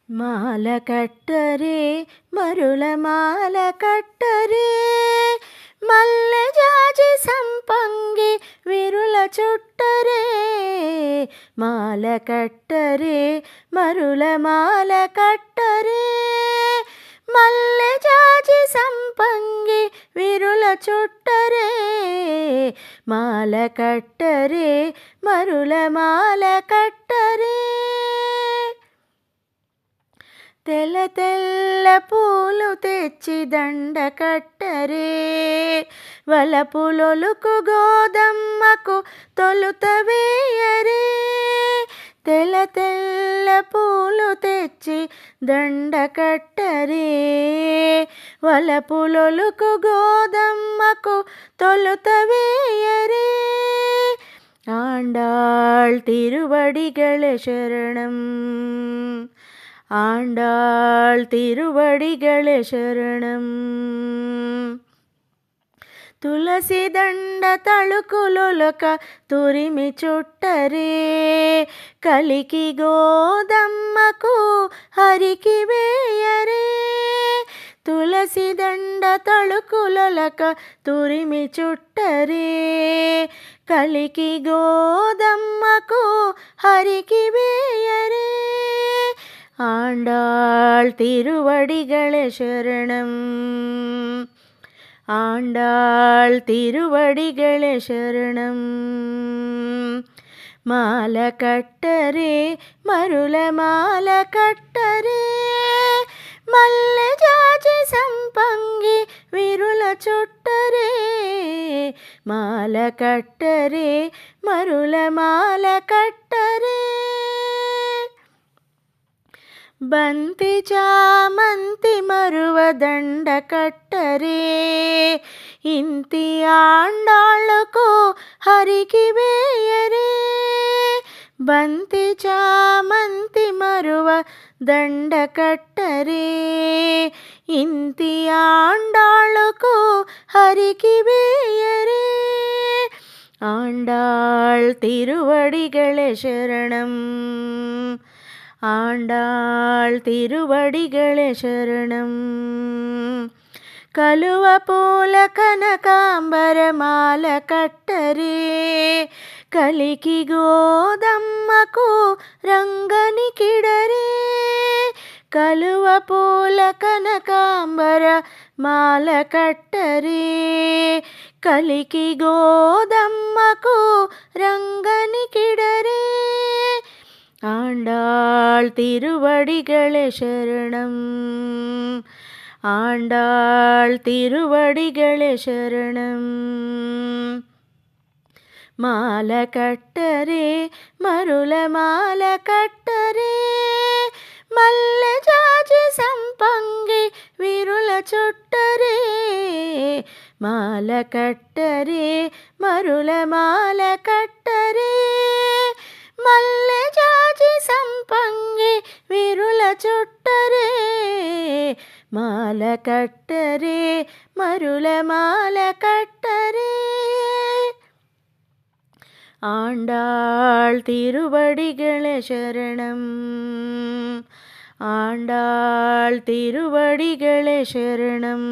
మాల కట్టరే మరుల మాల కట్టరే మల్లె జాజి సంపంగి విరుల చుట్టరే మాల కట్టరే మరుల మాల కట్టరే మల్లె జాజి సంపంగి విరుల చుట్టరే మాల కట్టరే మరుల మాల కట్టరే తెల్ల తెల్ల పూలు తెచ్చి దండ కట్టరే వలపులొలుకు గోదమ్మకు తొలుత వేయరే తెల్ల తెల్ల పూలు తెచ్చి దండ కట్టరే వలపులొలుకు గోదమ్మకు తొలుత వేయరే ఆండాళ్ తిరువడిగళ శరణం ఆండాళ్ తిరువడిగళ శరణం తులసి దండ తళుకులొలక తురిమి చుట్టరే కలికి గోదమ్మకు హరికి వేయరే తులసి దండ తళుకులొలక తురిమి చుట్టరే కలికి గోదమ్మకు హరికి వేయరే ఆండాళ్ తిరువడిగళ శరణం ఆండాళ్ తిరువడిగళ శరణం మాల కట్టరే మరుల మాల కట్టరే మల్లె జాజి సంపంగి విరుల చుట్టరే మాల కట్టరే మరుల మాల కట్టరే బంతి చామంతి మరువ దండ కట్టరే ఇంతి ఆండాళ్ళకు హరికి వేయరే బంతి చామంతి మరువ దండ కట్టరే ఇంతి ఆండాళ్ళకు హరికి వేయరే ఆండాళ్ తిరువడిగళ శరణం ఆండాళ్ తిరువడిగళ శరణం కలువ పూల కనకాంబర మాల కట్టరే కలికి గోదమ్మకు రంగని కిడరే కలువ పూల కనకాంబర మాల కట్టరే కలికి గోదమ్మకు రంగని కిడరే ఆండాళ్ తిరువడిగళ శరణం ఆండాళ్ తిరువడిగళ శరణం మాల కట్టరే మరుల మాల కట్టరే మల్లె జాజి సంపంగి విరుల చుట్టరే మాల కట్టరే మరుల మాల కట్టరే మల్లె జాజి సంపంగి విరుల చుట్టరే మాల కట్టరే మరుల మాల కట్టరే ఆండాళ్ తిరువడిగళ శరణం ఆండాళ్ తిరువడిగళ శరణం